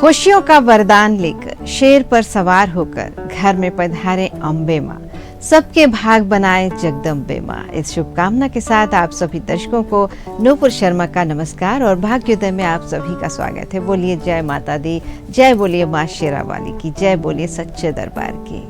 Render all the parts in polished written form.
खुशियों का वरदान लेकर शेर पर सवार होकर घर में पधारे अम्बे माँ, सबके भाग बनाए जगदम्बे माँ। इस शुभकामना के साथ आप सभी दर्शकों को नूपुर शर्मा का नमस्कार और भाग्योदय में आप सभी का स्वागत है। बोलिए जय माता दी, जय बोलिए माँ शेरावाली की, जय बोलिए सच्चे दरबार की।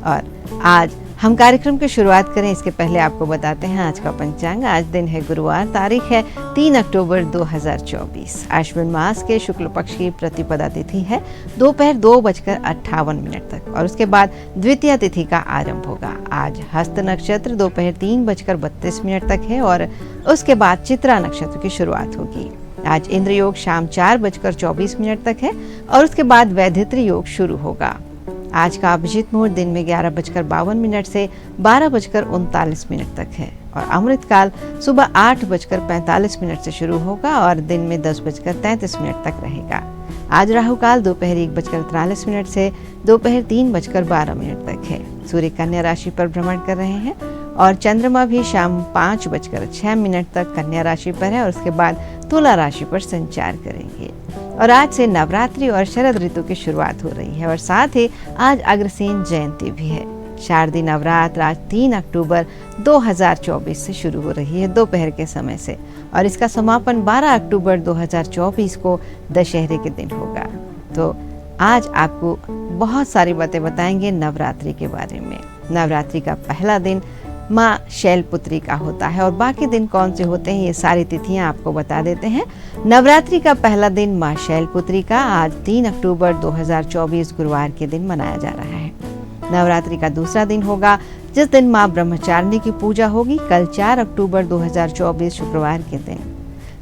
और आज हम कार्यक्रम की शुरुआत करें इसके पहले आपको बताते हैं आज का पंचांग। आज दिन है गुरुवार, तारीख है 3 अक्टूबर 2024। अश्विन मास के शुक्ल पक्ष की प्रतिपदा तिथि है दोपहर 2:58 तक और उसके बाद द्वितीय तिथि का आरंभ होगा। आज हस्त नक्षत्र दोपहर 3:32 तक है और उसके बाद चित्रा नक्षत्र की शुरुआत होगी। आज इंद्र योग शाम 4:24 तक है और उसके बाद वैधित्री योग शुरू होगा। आज का अभिजीत मुहूर्त दिन में 11:52 से 12:39 तक है और अमृत काल सुबह 8:45 से शुरू होगा और दिन में 10:33 तक रहेगा। आज राहु काल दोपहर 1:43 से दोपहर 3:12 तक है। सूर्य कन्या राशि पर भ्रमण कर रहे हैं और चंद्रमा भी शाम 5:06 तक कन्या राशि पर है और उसके बाद तुला राशि पर संचार करेंगे। और आज से नवरात्रि और शरद ऋतु की शुरुआत हो रही है और साथ ही आज अग्रसेन जयंती भी है। शारदीय नवरात्र आज 3 अक्टूबर 2024 से शुरू हो रही है दोपहर के समय से और इसका समापन 12 अक्टूबर 2024 को दशहरे के दिन होगा। तो आज आपको बहुत सारी बातें बताएंगे नवरात्रि के बारे में। नवरात्रि का पहला दिन माँ शैलपुत्री का होता है और बाकी दिन कौन से होते हैं ये सारी तिथियां आपको बता देते हैं। नवरात्रि का पहला दिन माँ शैलपुत्री का आज 3 अक्टूबर 2024 गुरुवार के दिन मनाया जा रहा है। नवरात्रि का दूसरा दिन होगा जिस दिन माँ ब्रह्मचारिणी की पूजा होगी, कल 4 अक्टूबर 2024 शुक्रवार के दिन।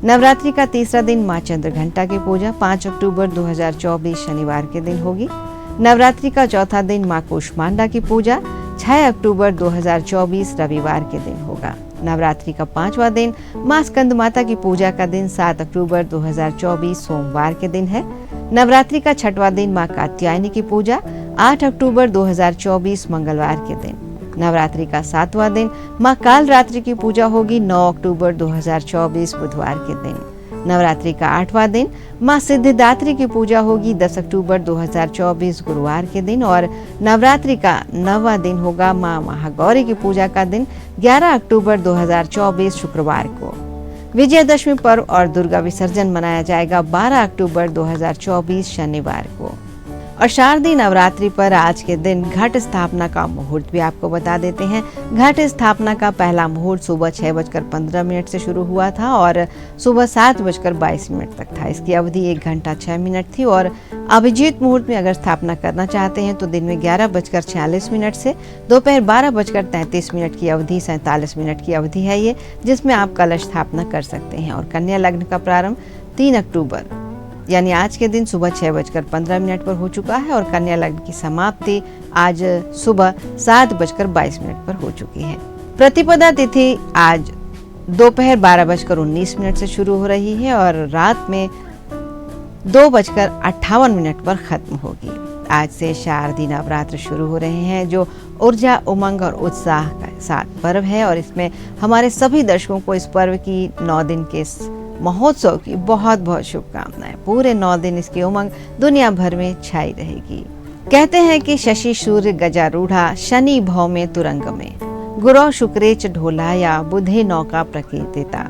नवरात्रि का तीसरा दिन माँ चंद्रघंटा की पूजा 5 अक्टूबर 2024 शनिवार के दिन होगी। नवरात्रि का चौथा दिन माँ कूष्मांडा की पूजा 6 अक्टूबर 2024 रविवार के दिन होगा। नवरात्रि का पांचवा दिन माँ स्कंद माता की पूजा का दिन 7 अक्टूबर 2024 सोमवार के दिन है। नवरात्रि का छठवां दिन माँ कात्यायनी की पूजा 8 अक्टूबर 2024 मंगलवार के दिन। नवरात्रि का 7वां दिन माँ कालरात्रि की पूजा होगी 9 अक्टूबर 2024 बुधवार के दिन। नवरात्रि का 8वां दिन माँ सिद्धिदात्री की पूजा होगी 10 अक्टूबर 2024 गुरुवार के दिन और नवरात्रि का 9वां दिन होगा माँ महागौरी की पूजा का दिन 11 अक्टूबर 2024 शुक्रवार को। विजयदशमी पर्व और दुर्गा विसर्जन मनाया जाएगा 12 अक्टूबर 2024 शनिवार को। और शारदीय नवरात्रि पर आज के दिन घट स्थापना का मुहूर्त भी आपको बता देते हैं। घट स्थापना का पहला मुहूर्त सुबह 6:15 से शुरू हुआ था और सुबह 7:22 तक था। इसकी अवधि 1 घंटा 6 मिनट थी और अभिजीत मुहूर्त में अगर स्थापना करना चाहते हैं तो दिन में 11:46 से दोपहर 12:33 की अवधि 47 मिनट की अवधि है ये, जिसमें आप कलश स्थापना कर सकते हैं। और कन्या लग्न का प्रारंभ 3 अक्टूबर यानी आज के दिन सुबह 6:15 पर हो चुका है और कन्या लग्न की समाप्ति आज सुबह 7:22 पर हो चुकी है। प्रतिपदा तिथि आज दोपहर 12:19 से शुरू हो रही है और रात में 2:58 पर खत्म होगी। आज से शारदीय नवरात्र शुरू हो रहे हैं जो ऊर्जा, उमंग और उत्साह का साथ पर्व है और इसमें हमारे सभी दर्शकों को इस पर्व की 9 दिन के महोत्सव की बहुत बहुत शुभकामनाएं। पूरे 9 दिन इसकी उमंग दुनिया भर में छाई रहेगी। कहते हैं कि शशि सूर्य गजारूढ़ा शनि भव में तुरंग में, गुरौ शुक्रेच ढोलाया बुधे नौका प्रकीर्तिता।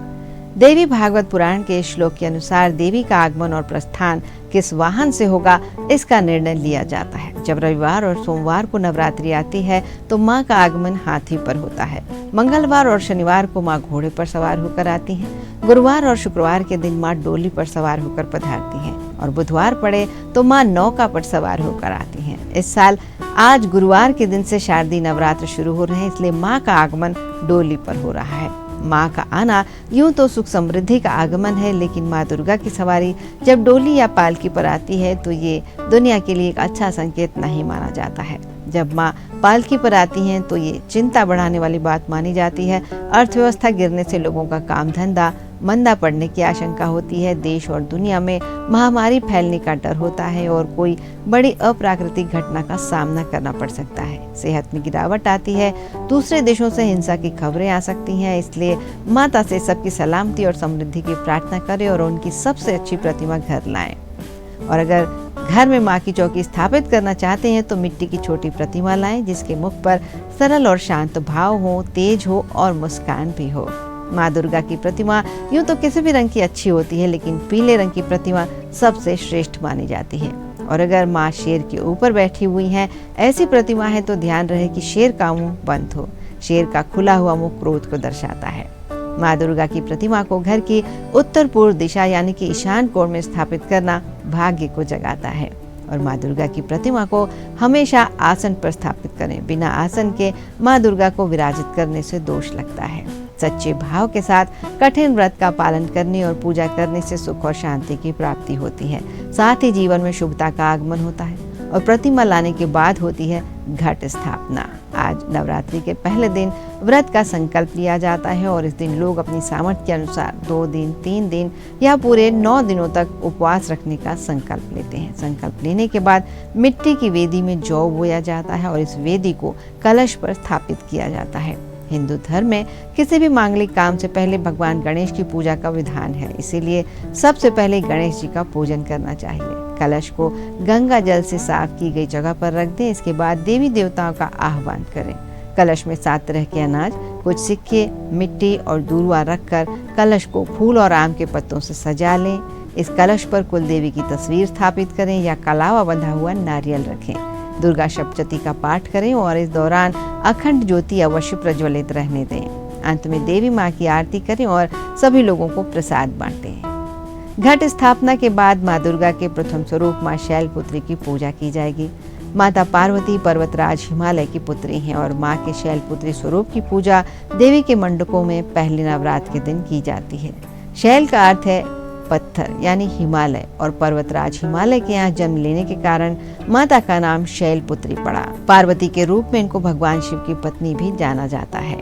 देवी भागवत पुराण के श्लोक के अनुसार देवी का आगमन और प्रस्थान किस वाहन से होगा इसका निर्णय लिया जाता है। जब रविवार और सोमवार को नवरात्रि आती है तो माँ का आगमन हाथी पर होता है। मंगलवार और शनिवार को माँ घोड़े पर सवार होकर आती हैं। गुरुवार और शुक्रवार के दिन माँ डोली पर सवार होकर पधारती हैं और बुधवार पड़े तो माँ नौका पर सवार होकर आती हैं। इस साल आज गुरुवार के दिन से शारदीय नवरात्र शुरू हो रहे हैं, इसलिए माँ का आगमन डोली पर हो रहा है। माँ का आना यूं तो सुख समृद्धि का आगमन है, लेकिन माँ दुर्गा की सवारी जब डोली या पालकी पर आती है तो ये दुनिया के लिए एक अच्छा संकेत नहीं माना जाता है। जब माँ पालकी पर आती हैं तो ये चिंता बढ़ाने वाली बात मानी जाती है। अर्थव्यवस्था गिरने से लोगों का काम धंधा मंदा पड़ने की आशंका होती है। देश और दुनिया में महामारी फैलने का डर होता है और कोई बड़ी अप्राकृतिक घटना का सामना करना पड़ सकता है। सेहत में गिरावट आती है। दूसरे देशों से हिंसा की खबरें आ सकती हैं। इसलिए माता से सबकी सलामती और समृद्धि की प्रार्थना करें और उनकी सबसे अच्छी प्रतिमा घर लाएं। और अगर घर में माँ की चौकी स्थापित करना चाहते हैं तो मिट्टी की छोटी प्रतिमा लाएं जिसके मुख पर सरल और शांत भाव हो, तेज हो और मुस्कान भी हो। माँ दुर्गा की प्रतिमा यूं तो किसी भी रंग की अच्छी होती है, लेकिन पीले रंग की प्रतिमा सबसे श्रेष्ठ मानी जाती है। और अगर माँ शेर के ऊपर बैठी हुई हैं, ऐसी प्रतिमा है तो ध्यान रहे कि शेर का मुंह बंद हो। शेर का खुला हुआ मुंह क्रोध को दर्शाता है। माँ दुर्गा की प्रतिमा को घर की उत्तर पूर्व दिशा यानी कि ईशान कोण में स्थापित करना भाग्य को जगाता है। और माँ दुर्गा की प्रतिमा को हमेशा आसन पर स्थापित करें। बिना आसन के माँ दुर्गा को विराजित करने से दोष लगता है। सच्चे भाव के साथ कठिन व्रत का पालन करने और पूजा करने से सुख और शांति की प्राप्ति होती है। साथ ही जीवन में शुभता का आगमन होता है। और प्रतिमा लाने के बाद होती है घट स्थापना। आज नवरात्रि के पहले दिन व्रत का संकल्प लिया जाता है और इस दिन लोग अपनी सामर्थ्य के अनुसार 2 दिन, 3 दिन या पूरे 9 दिनों तक उपवास रखने का संकल्प लेते हैं। संकल्प लेने के बाद मिट्टी की वेदी में जौ बोया जाता है और इस वेदी को कलश पर स्थापित किया जाता है। हिंदू धर्म में किसी भी मांगलिक काम से पहले भगवान गणेश की पूजा का विधान है, इसीलिए सबसे पहले गणेश जी का पूजन करना चाहिए। कलश को गंगा जल से साफ की गई जगह पर रख दें। इसके बाद देवी देवताओं का आह्वान करें। कलश में 7 तरह के अनाज, कुछ सिक्के, मिट्टी और दूर्वा रखकर कलश को फूल और आम के पत्तों से सजा लें। इस कलश पर कुल देवी की तस्वीर स्थापित करें या कलावा बंधा हुआ नारियल रखें। दुर्गा सप्तशती का पाठ करें और इस दौरान अखंड ज्योति अवश्य प्रज्वलित रहने दें। अंत में देवी माँ की आरती करें और सभी लोगों को प्रसाद बांटें। घट स्थापना के बाद माँ दुर्गा के प्रथम स्वरूप माँ शैलपुत्री की पूजा की जाएगी। माता पार्वती पर्वतराज हिमालय की पुत्री हैं और माँ के शैलपुत्री स्वरूप की पूजा देवी के मंडपों में पहले नवरात्र के दिन की जाती है। शैल का अर्थ है पत्थर यानी हिमालय और पर्वतराज हिमालय के यहाँ जन्म लेने के कारण माता का नाम शैलपुत्री पड़ा। पार्वती के रूप में इनको भगवान शिव की पत्नी भी जाना जाता है।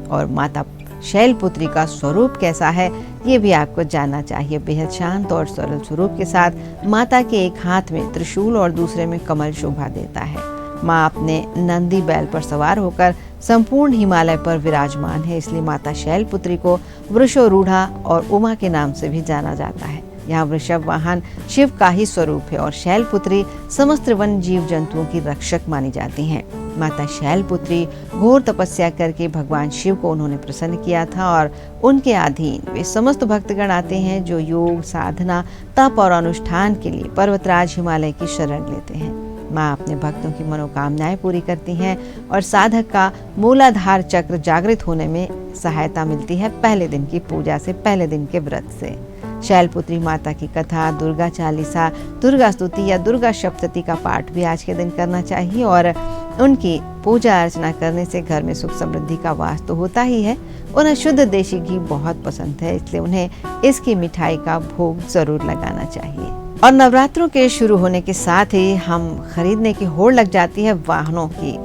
और माता शैलपुत्री का स्वरूप कैसा है ये भी आपको जानना चाहिए। बेहद शांत और सरल स्वरूप के साथ माता के एक हाथ में त्रिशूल और दूसरे में कमल शोभा देता है। माँ अपने नंदी बैल पर सवार होकर संपूर्ण हिमालय पर विराजमान है, इसलिए माता शैलपुत्री को वृषोरूढ़ा और उमा के नाम से भी जाना जाता है। यहाँ वृषभ वाहन शिव का ही स्वरूप है और शैलपुत्री समस्त वन जीव जंतुओं की रक्षक मानी जाती हैं। माता शैलपुत्री घोर तपस्या करके भगवान शिव को उन्होंने प्रसन्न किया था और उनके अधीन वे समस्त भक्तगण आते हैं जो योग, साधना, तप और अनुष्ठान के लिए पर्वतराज हिमालय की शरण लेते हैं। माँ अपने भक्तों की मनोकामनाएं पूरी करती हैं और साधक का मूलाधार चक्र जागृत होने में सहायता मिलती है पहले दिन की पूजा से, पहले दिन के व्रत से। शैलपुत्री माता की कथा, दुर्गा चालीसा, दुर्गा स्तुति या दुर्गा सप्तशती का पाठ भी आज के दिन करना चाहिए और उनकी पूजा अर्चना करने से घर में सुख समृद्धि का वास तो होता ही है। उन्हें शुद्ध देशी घी बहुत पसंद है, इसलिए उन्हें इसकी मिठाई का भोग जरूर लगाना चाहिए। और नवरात्रों के शुरू होने के साथ ही हम खरीदने की होड़ लग जाती है वाहनों की।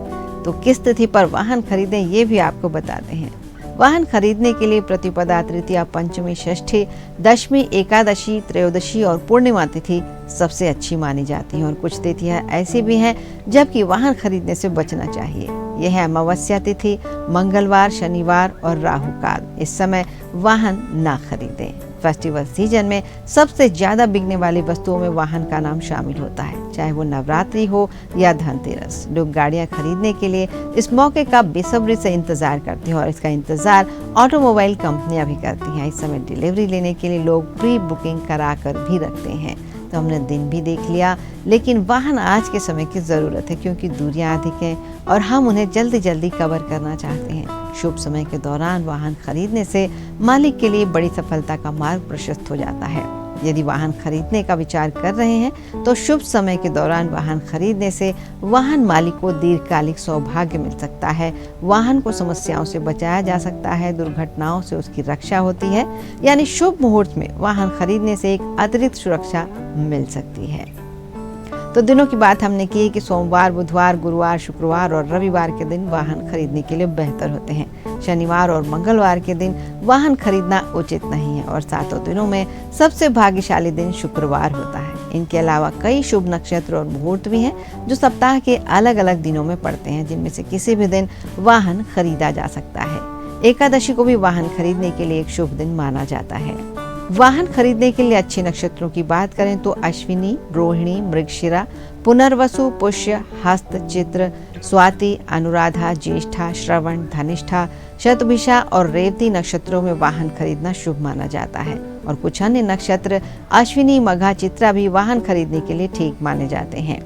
तो किस तिथि पर वाहन खरीदें ये भी आपको बताते हैं। वाहन खरीदने के लिए प्रतिपदा, तृतीया, पंचमी, षष्ठी, दशमी, एकादशी, त्रयोदशी और पूर्णिमा तिथि सबसे अच्छी मानी जाती है। और कुछ तिथियां ऐसी भी हैं जबकि वाहन खरीदने से बचना चाहिए। यह है अमावस्या तिथि, मंगलवार, शनिवार और राहु काल। इस समय वाहन ना खरीदें। फेस्टिवल सीजन में सबसे ज्यादा बिकने वाली वस्तुओं में वाहन का नाम शामिल होता है, चाहे वो नवरात्रि हो या धनतेरस। लोग गाड़ियां खरीदने के लिए इस मौके का बेसब्री से इंतजार करते हैं और इसका इंतजार ऑटोमोबाइल कंपनियां भी करती हैं। इस समय डिलीवरी लेने के लिए लोग प्री बुकिंग करा कर भी रखते हैं। तो हमने दिन भी देख लिया, लेकिन वाहन आज के समय की ज़रूरत है क्योंकि दूरियां अधिक हैं और हम उन्हें जल्दी जल्दी कवर करना चाहते हैं। शुभ समय के दौरान वाहन खरीदने से मालिक के लिए बड़ी सफलता का मार्ग प्रशस्त हो जाता है। यदि वाहन खरीदने का विचार कर रहे हैं तो शुभ समय के दौरान वाहन खरीदने से वाहन मालिक को दीर्घकालिक सौभाग्य मिल सकता है, वाहन को समस्याओं से बचाया जा सकता है, दुर्घटनाओं से उसकी रक्षा होती है। यानी शुभ मुहूर्त में वाहन खरीदने से एक अतिरिक्त सुरक्षा मिल सकती है। तो दिनों की बात हमने की कि सोमवार, बुधवार, गुरुवार, शुक्रवार और रविवार के दिन वाहन खरीदने के लिए बेहतर होते हैं। शनिवार और मंगलवार के दिन वाहन खरीदना उचित नहीं है और 7 दिनों में सबसे भाग्यशाली दिन शुक्रवार होता है। इनके अलावा कई शुभ नक्षत्र और मुहूर्त भी हैं जो सप्ताह के अलग अलग दिनों में पड़ते हैं, जिनमें से किसी भी दिन वाहन खरीदा जा सकता है। एकादशी को भी वाहन खरीदने के लिए एक शुभ दिन माना जाता है। वाहन खरीदने के लिए अच्छे नक्षत्रों की बात करें तो अश्विनी, रोहिणी, मृगशिरा, पुनर्वसु, पुष्य, हस्त, चित्र, स्वाति, अनुराधा, ज्येष्ठा, श्रवण, धनिष्ठा, शतभिषा और रेवती नक्षत्रों में वाहन खरीदना शुभ माना जाता है। और कुछ अन्य नक्षत्र अश्विनी, मघा, चित्रा भी वाहन खरीदने के लिए ठीक माने जाते हैं।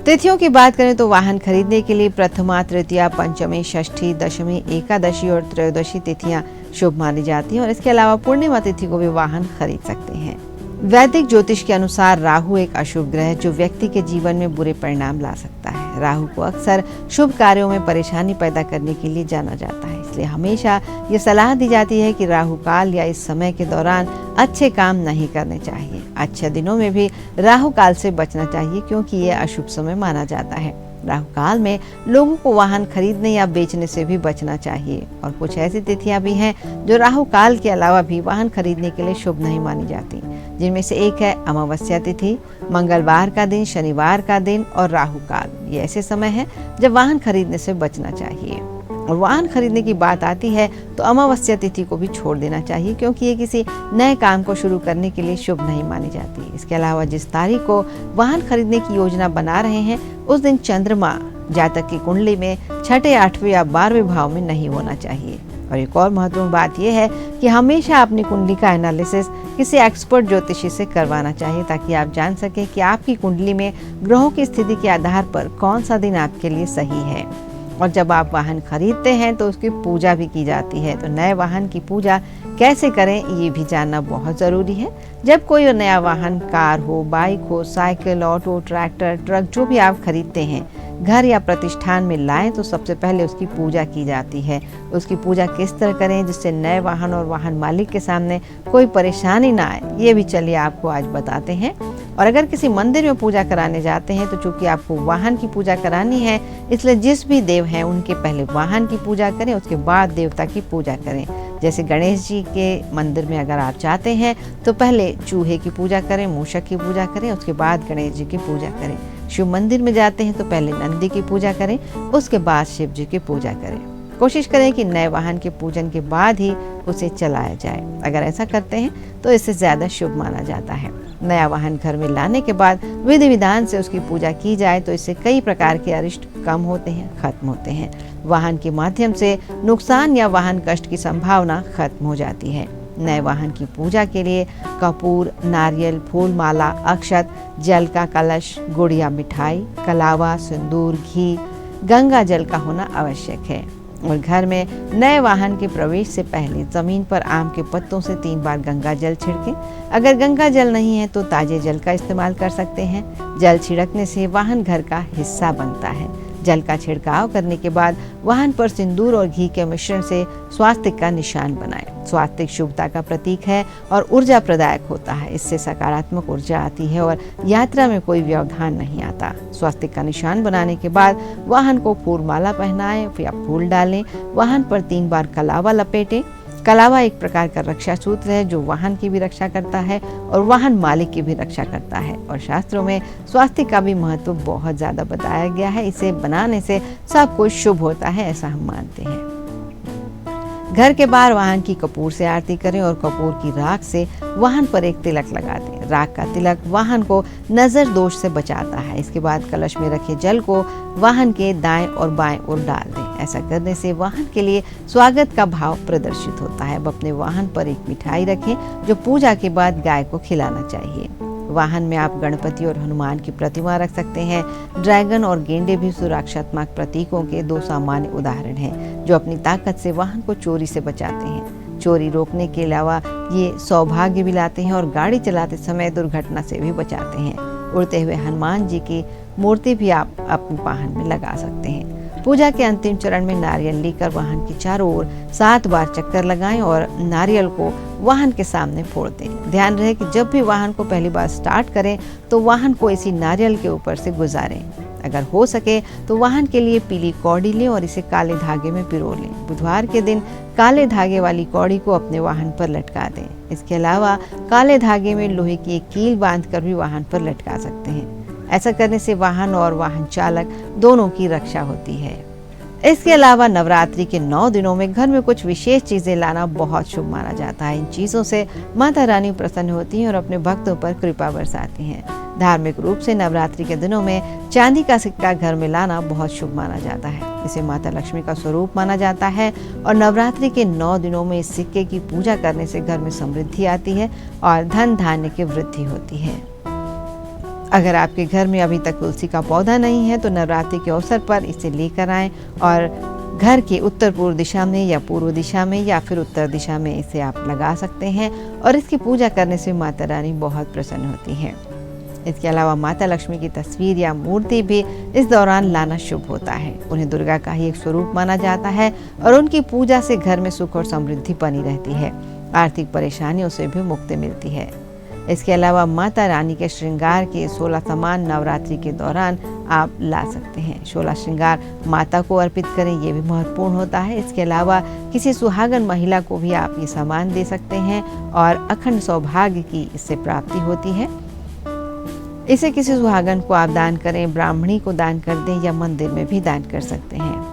तिथियों की बात करें तो वाहन खरीदने के लिए प्रथमा, तृतीया, पंचमी, षष्ठी, दशमी, एकादशी और त्रयोदशी तिथियां शुभ मानी जाती हैं और इसके अलावा पूर्णिमा तिथि को भी वाहन खरीद सकते हैं। वैदिक ज्योतिष के अनुसार राहु एक अशुभ ग्रह है जो व्यक्ति के जीवन में बुरे परिणाम ला सकता है। राहु को अक्सर शुभ कार्यों में परेशानी पैदा करने के लिए जाना जाता है, इसलिए हमेशा ये सलाह दी जाती है कि राहु काल या इस समय के दौरान अच्छे काम नहीं करने चाहिए। अच्छे दिनों में भी राहु काल से बचना चाहिए क्योंकि ये अशुभ समय माना जाता है। राहु काल में लोगों को वाहन खरीदने या बेचने से भी बचना चाहिए। और कुछ ऐसी तिथियां भी हैं जो राहु काल के अलावा भी वाहन खरीदने के लिए शुभ नहीं मानी जाती, जिनमें से एक है अमावस्या तिथि, मंगलवार का दिन, शनिवार का दिन और राहु काल। ये ऐसे समय है जब वाहन खरीदने से बचना चाहिए। और वाहन खरीदने की बात आती है तो अमावस्या तिथि को भी छोड़ देना चाहिए क्योंकि ये किसी नए काम को शुरू करने के लिए शुभ नहीं मानी जाती। इसके अलावा जिस तारीख को वाहन खरीदने की योजना बना रहे हैं उस दिन चंद्रमा जातक की कुंडली में छठे, 8वें या 12वें भाव में नहीं होना चाहिए। और एक और महत्वपूर्ण बात यह है कि हमेशा अपनी कुंडली का एनालिसिस किसी एक्सपर्ट ज्योतिषी से करवाना चाहिए ताकि आप जान सकें कि आपकी कुंडली में ग्रहों की स्थिति के आधार पर कौन सा दिन आपके लिए सही है। और जब आप वाहन खरीदते हैं तो उसकी पूजा भी की जाती है, तो नए वाहन की पूजा कैसे करें ये भी जानना बहुत ज़रूरी है। जब कोई नया वाहन, कार हो, बाइक हो, साइकिल, ऑटो, ट्रैक्टर, ट्रक जो भी आप खरीदते हैं घर या प्रतिष्ठान में लाएं तो सबसे पहले उसकी पूजा की जाती है। उसकी पूजा किस तरह करें जिससे नए वाहन और वाहन मालिक के सामने कोई परेशानी ना आए, ये भी चलिए आपको आज बताते हैं। और अगर किसी मंदिर में पूजा कराने जाते हैं तो चूंकि आपको वाहन की पूजा करानी है, इसलिए जिस भी देव हैं उनके पहले वाहन की पूजा करें, उसके बाद देवता की पूजा करें। जैसे गणेश जी के मंदिर में अगर आप जाते हैं तो पहले चूहे की पूजा करें, मूषक की पूजा करें, उसके बाद गणेश जी की पूजा करें। शिव मंदिर में जाते हैं तो पहले नंदी की पूजा करें, उसके बाद शिव जी की पूजा करें। कोशिश करें कि नए वाहन के पूजन के बाद ही उसे चलाया जाए। अगर ऐसा करते हैं तो इससे ज़्यादा शुभ माना जाता है। नया वाहन घर में लाने के बाद विधि विधान से उसकी पूजा की जाए तो इससे कई प्रकार के अरिष्ट कम होते हैं, खत्म होते हैं। वाहन के माध्यम से नुकसान या वाहन कष्ट की संभावना खत्म हो जाती है। नए वाहन की पूजा के लिए कपूर, नारियल, फूल माला, अक्षत, जल का कलश, गुड़ या मिठाई, कलावा, सिंदूर, घी, गंगा जल का होना आवश्यक है। और घर में नए वाहन के प्रवेश से पहले जमीन पर आम के पत्तों से 3 बार गंगा जल छिड़कें। अगर गंगा जल नहीं है तो ताजे जल का इस्तेमाल कर सकते हैं। जल छिड़कने से वाहन घर का हिस्सा बनता है। जल का छिड़काव करने के बाद वाहन पर सिंदूर और घी के मिश्रण से स्वास्तिक का निशान बनाएं। स्वास्तिक शुभता का प्रतीक है और ऊर्जा प्रदायक होता है। इससे सकारात्मक ऊर्जा आती है और यात्रा में कोई व्यवधान नहीं आता। स्वास्तिक का निशान बनाने के बाद वाहन को फूल माला पहनाएं या फूल डालें। वाहन पर 3 बार कलावा लपेटें। कलावा एक प्रकार का रक्षा सूत्र है जो वाहन की भी रक्षा करता है और वाहन मालिक की भी रक्षा करता है। और शास्त्रों में स्वास्तिक का भी महत्व बहुत ज़्यादा बताया गया है। इसे बनाने से सब कुछ शुभ होता है, ऐसा हम मानते हैं। घर के बाहर वाहन की कपूर से आरती करें और कपूर की राख से वाहन पर एक तिलक लगा दें। राख का तिलक वाहन को नजर दोष से बचाता है। इसके बाद कलश में रखे जल को वाहन के दाएं और बाएं ओर डाल दें। ऐसा करने से वाहन के लिए स्वागत का भाव प्रदर्शित होता है। अब अपने वाहन पर एक मिठाई रखें जो पूजा के बाद गाय को खिलाना चाहिए। वाहन में आप गणपति और हनुमान की प्रतिमा रख सकते हैं। ड्रैगन और गेंडे भी सुरक्षात्मक प्रतीकों के 2 सामान्य उदाहरण हैं जो अपनी ताकत से वाहन को चोरी से बचाते हैं। चोरी रोकने के अलावा ये सौभाग्य भी लाते हैं और गाड़ी चलाते समय दुर्घटना से भी बचाते हैं। उड़ते हुए हनुमान जी की मूर्ति भी आप अपने वाहन में लगा सकते हैं। पूजा के अंतिम चरण में नारियल लेकर वाहन की चारों ओर 7 बार चक्कर लगाएं और नारियल को वाहन के सामने फोड़ दें। ध्यान रहे कि जब भी वाहन को पहली बार स्टार्ट करें तो वाहन को इसी नारियल के ऊपर से गुजारें। अगर हो सके तो वाहन के लिए पीली कौड़ी लें और इसे काले धागे में पिरो लें। बुधवार के दिन काले धागे वाली कौड़ी को अपने वाहन पर लटका दें। इसके अलावा काले धागे में लोहे की एक कील बांधकर भी वाहन पर लटका सकते हैं। ऐसा करने से वाहन और वाहन चालक दोनों की रक्षा होती है। इसके अलावा नवरात्रि के 9 दिनों में घर में कुछ विशेष चीजें लाना बहुत शुभ माना जाता है। इन चीजों से माता रानी प्रसन्न होती हैं और अपने भक्तों पर कृपा बरसाती हैं। धार्मिक रूप से नवरात्रि के दिनों में चांदी का सिक्का घर में लाना बहुत शुभ माना जाता है। इसे माता लक्ष्मी का स्वरूप माना जाता है और नवरात्रि के 9 दिनों में इस सिक्के की पूजा करने से घर में समृद्धि आती है और धन धान्य की वृद्धि होती है। अगर आपके घर में अभी तक तुलसी का पौधा नहीं है तो नवरात्रि के अवसर पर इसे लेकर आएं और घर के उत्तर पूर्व दिशा में या पूर्व दिशा में या फिर उत्तर दिशा में इसे आप लगा सकते हैं और इसकी पूजा करने से माता रानी बहुत प्रसन्न होती हैं। इसके अलावा माता लक्ष्मी की तस्वीर या मूर्ति भी इस दौरान लाना शुभ होता है। उन्हें दुर्गा का ही एक स्वरूप माना जाता है और उनकी पूजा से घर में सुख और समृद्धि बनी रहती है। आर्थिक परेशानियों से भी मुक्ति मिलती है। इसके अलावा माता रानी के श्रृंगार के 16 सामान नवरात्रि के दौरान आप ला सकते हैं। 16 श्रृंगार माता को अर्पित करें, ये भी महत्वपूर्ण होता है। इसके अलावा किसी सुहागन महिला को भी आप ये सामान दे सकते हैं और अखंड सौभाग्य की इससे प्राप्ति होती है। इसे किसी सुहागन को आप दान करें, ब्राह्मणी को दान कर दें या मंदिर में भी दान कर सकते हैं।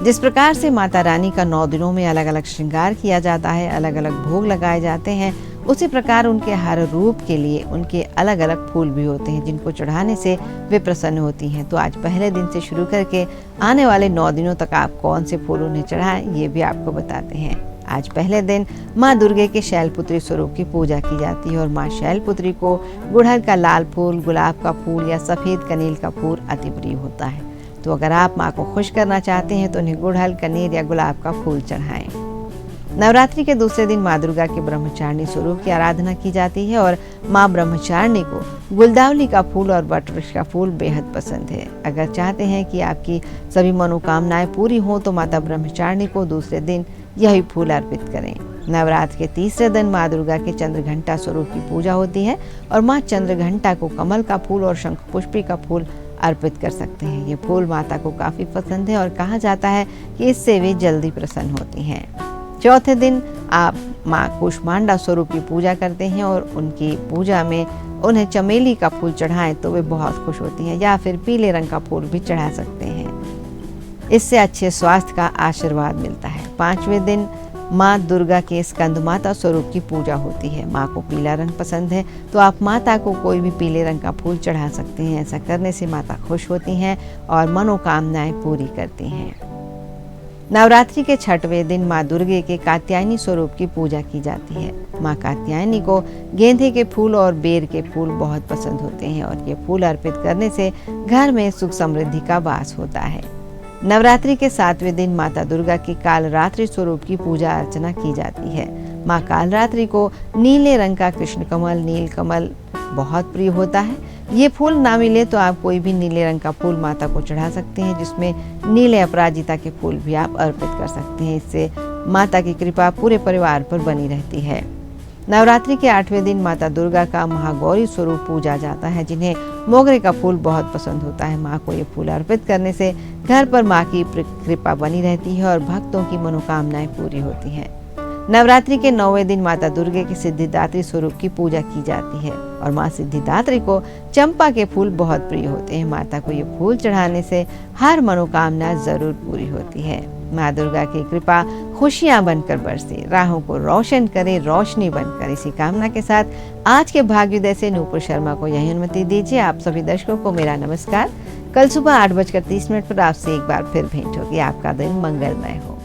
जिस प्रकार से माता रानी का 9 दिनों में अलग अलग श्रृंगार किया जाता है, अलग अलग भोग लगाए जाते हैं, उसी प्रकार उनके हर रूप के लिए उनके अलग अलग फूल भी होते हैं जिनको चढ़ाने से वे प्रसन्न होती हैं। तो आज पहले दिन से शुरू करके आने वाले 9 दिनों तक आप कौन से फूल उन्हें चढ़ाएं, ये भी आपको बताते हैं। आज पहले दिन माँ दुर्गे के शैलपुत्री स्वरूप की पूजा की जाती है और माँ शैलपुत्री को गुड़हल का लाल फूल, गुलाब का फूल या सफ़ेद कनेल का फूल अति प्रिय होता है। तो अगर आप माँ को खुश करना चाहते हैं तो उन्हें गुड़हल, कनेर या गुलाब का फूल चढ़ाएं। नवरात्रि के दूसरे दिन माँ दुर्गा के ब्रह्मचारिणी स्वरूप की आराधना की जाती है और माँ ब्रह्मचारिणी को गुलदावली का फूल और वटवृक्ष का फूल बेहद पसंद है। अगर चाहते हैं कि आपकी सभी मनोकामनाएं पूरी हों तो माता ब्रह्मचारिणी को दूसरे दिन यही फूल अर्पित करें। नवरात्र के तीसरे दिन माँ दुर्गा के चंद्रघंटा स्वरूप की पूजा होती है और माँ चंद्रघंटा को कमल का फूल और शंखपुष्पी का फूल अर्पित कर सकते हैं। ये फूल माता को काफ़ी पसंद है और कहा जाता है कि इससे वे जल्दी प्रसन्न होती हैं। चौथे दिन आप माँ कूष्मांडा स्वरूप की पूजा करते हैं और उनकी पूजा में उन्हें चमेली का फूल चढ़ाएं तो वे बहुत खुश होती हैं, या फिर पीले रंग का फूल भी चढ़ा सकते हैं। इससे अच्छे स्वास्थ्य का आशीर्वाद मिलता है। 5वें दिन माँ दुर्गा के स्कंद माता स्वरूप की पूजा होती है। माँ को पीला रंग पसंद है तो आप माता को कोई भी पीले रंग का फूल चढ़ा सकते हैं। ऐसा करने से माता खुश होती हैं और मनोकामनाएं पूरी करती हैं। नवरात्रि के 6वें दिन माँ दुर्गे के कात्यायनी स्वरूप की पूजा की जाती है। माँ कात्यायनी को गेंदे के फूल और बेर के फूल बहुत पसंद होते हैं और ये फूल अर्पित करने से घर में सुख समृद्धि का वास होता है। नवरात्रि के 7वें दिन माता दुर्गा की कालरात्रि स्वरूप की पूजा अर्चना की जाती है। माँ कालरात्रि को नीले रंग का कृष्ण कमल, नील कमल बहुत प्रिय होता है। ये फूल ना मिले तो आप कोई भी नीले रंग का फूल माता को चढ़ा सकते हैं, जिसमें नीले अपराजिता के फूल भी आप अर्पित कर सकते हैं। इससे माता की कृपा पूरे परिवार पर बनी रहती है। नवरात्रि के 8वें दिन माता दुर्गा का महागौरी स्वरूप पूजा जाता है, जिन्हें मोगरे का फूल बहुत पसंद होता है। माँ को ये फूल अर्पित करने से घर पर माँ की कृपा बनी रहती है और भक्तों की मनोकामनाएं पूरी होती हैं। नवरात्रि के 9वें दिन माता दुर्गे के सिद्धिदात्री स्वरूप की पूजा की जाती है और माँ सिद्धिदात्री को चंपा के फूल बहुत प्रिय होते हैं। माता को ये फूल चढ़ाने से हर मनोकामना जरूर पूरी होती है। माँ दुर्गा की कृपा खुशियाँ बनकर बरसे, राहों को रोशन करे, रोशनी बनकर। इसी कामना के साथ आज के भाग्योदय से नूपुर शर्मा को यही अनुमति दीजिए। आप सभी दर्शकों को मेरा नमस्कार। कल सुबह 8:30 पर आपसे एक बार फिर भेंट होगी। आपका दिन मंगलमय हो।